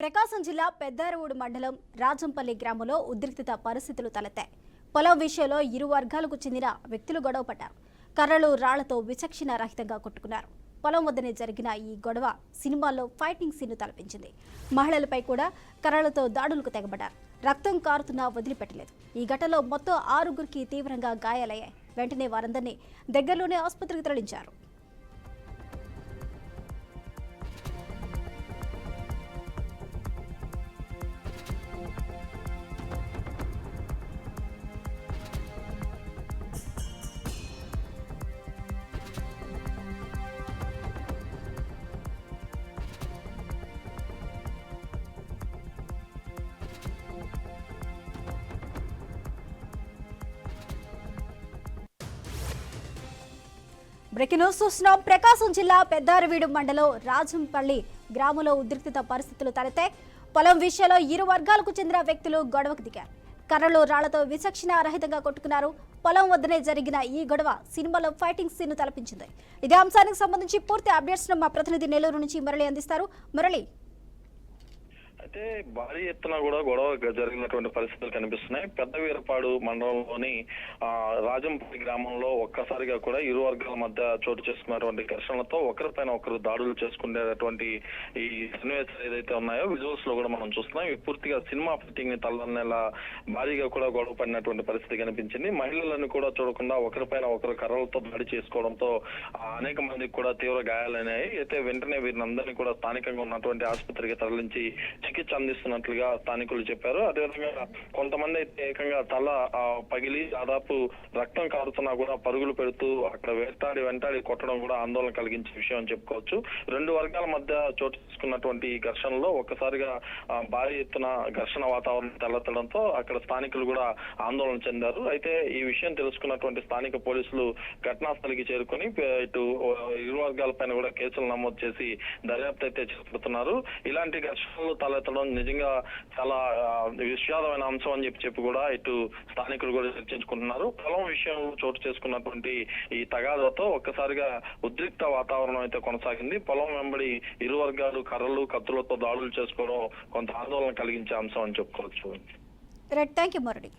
ప్రకాశం జిల్లా పెద్దారవూడు మండలం రాజంపల్లి గ్రామంలో ఉద్రిక్తత పరిస్థితులు తలెత్తాయి. పొలం విషయంలో ఇరు వర్గాలకు చెందిన వ్యక్తులు గొడవ పడ్డారు. కర్రలు రాళ్లతో విచక్షణ రహితంగా కొట్టుకున్నారు. పొలం వద్దనే జరిగిన ఈ గొడవ సినిమాల్లో ఫైటింగ్ సీన్ తలపించింది. మహిళలపై కూడా కర్రలతో దాడులకు తెగబడ్డారు. రక్తం కారుతున్నా వదిలిపెట్టలేదు. ఈ ఘటనలో మొత్తం 6గురికి తీవ్రంగా గాయాలయ్యాయి. వెంటనే వారందరినీ దగ్గరలోనే ఆసుపత్రికి తరలించారు. బ్రేకింగ్ న్యూస్ చూస్తున్నాం. ప్రకాశం జిల్లా పెద్దారవీడు మండలం రాజంపల్లి గ్రామంలో ఉద్రిక్తత పరిస్థితులు తలెత్తాయి. పొలం విషయంలో ఇరు వర్గాలకు చెందిన వ్యక్తులు గొడవకు దిగారు. కర్రలు రాళ్లతో విచక్షణ రహితంగా కొట్టుకున్నారు. పొలం వద్దనే జరిగిన ఈ గొడవ సినిమాలో ఫైటింగ్ సీన్ తలపించింది. ఇదే అంశానికి సంబంధించి పూర్తి అప్డేట్స్ మా ప్రతినిధి నెల్లూరు నుంచి మురళి అందిస్తారు. మురళి, అయితే భారీ ఎత్తున కూడా గొడవ జరిగినటువంటి పరిస్థితులు కనిపిస్తున్నాయి. పెద్ద వీరపాడు మండలంలోని రాజంపల్లి గ్రామంలో ఒక్కసారిగా కూడా ఇరు వర్గాల మధ్య చోటు చేసుకున్నటువంటి ఘర్షణలతో ఒకరిపైన ఒకరు దాడులు చేసుకునేటువంటి ఈ సన్నివేశాలు ఏదైతే ఉన్నాయో విజువల్స్ లో కూడా మనం చూస్తున్నాం. ఇవి పూర్తిగా సినిమా ఫిట్టింగ్ ని తలదన్నేలా భారీగా కూడా గొడవ పడినటువంటి పరిస్థితి కనిపించింది. మహిళలను కూడా చూడకుండా ఒకరిపైన ఒకరు కర్రలతో దాడి చేసుకోవడంతో అనేక మందికి కూడా తీవ్ర గాయాలైనాయి. అయితే వెంటనే వీరిని అందరినీ కూడా స్థానికంగా ఉన్నటువంటి ఆసుపత్రికి తరలించి చికిత్స అందిస్తున్నట్లుగా స్థానికులు చెప్పారు. అదేవిధంగా కొంతమంది అయితే ఏకంగా తల పగిలి దాదాపు రక్తం కారుతున్నా కూడా పరుగులు పెడుతూ అక్కడ వెంటాడి కొట్టడం కూడా ఆందోళన కలిగించే విషయం అని చెప్పుకోవచ్చు. రెండు వర్గాల మధ్య చోటు చేసుకున్నటువంటి ఈ ఘర్షణలో ఒక్కసారిగా భారీ ఎత్తున ఘర్షణ వాతావరణం తలెత్తడంతో అక్కడ స్థానికులు కూడా ఆందోళన చెందారు. అయితే ఈ విషయం తెలుసుకున్నటువంటి స్థానిక పోలీసులు ఘటనాస్థలికి చేరుకుని ఇటు ఇరు వర్గాల పైన కూడా కేసులు నమోదు చేసి దర్యాప్తు అయితే చేపడుతున్నారు. ఇలాంటి ఘర్షణలు తలెత్తడం నిజంగా చాలా విషాదమైన అంశం అని చెప్పి కూడా ఇటు స్థానికులు కూడా చర్చించుకుంటున్నారు. పొలం విషయంలో చోటు చేసుకున్నటువంటి ఈ తగాదాతో ఒక్కసారిగా ఉద్రిక్త వాతావరణం అయితే కొనసాగింది. పొలం వెంబడి ఇరు వర్గాలు కర్రలు కత్తులతో దాడులు చేసుకోవడం కొంత ఆందోళన కలిగించే అంశం అని చెప్పుకోవచ్చు. Thank you Murali.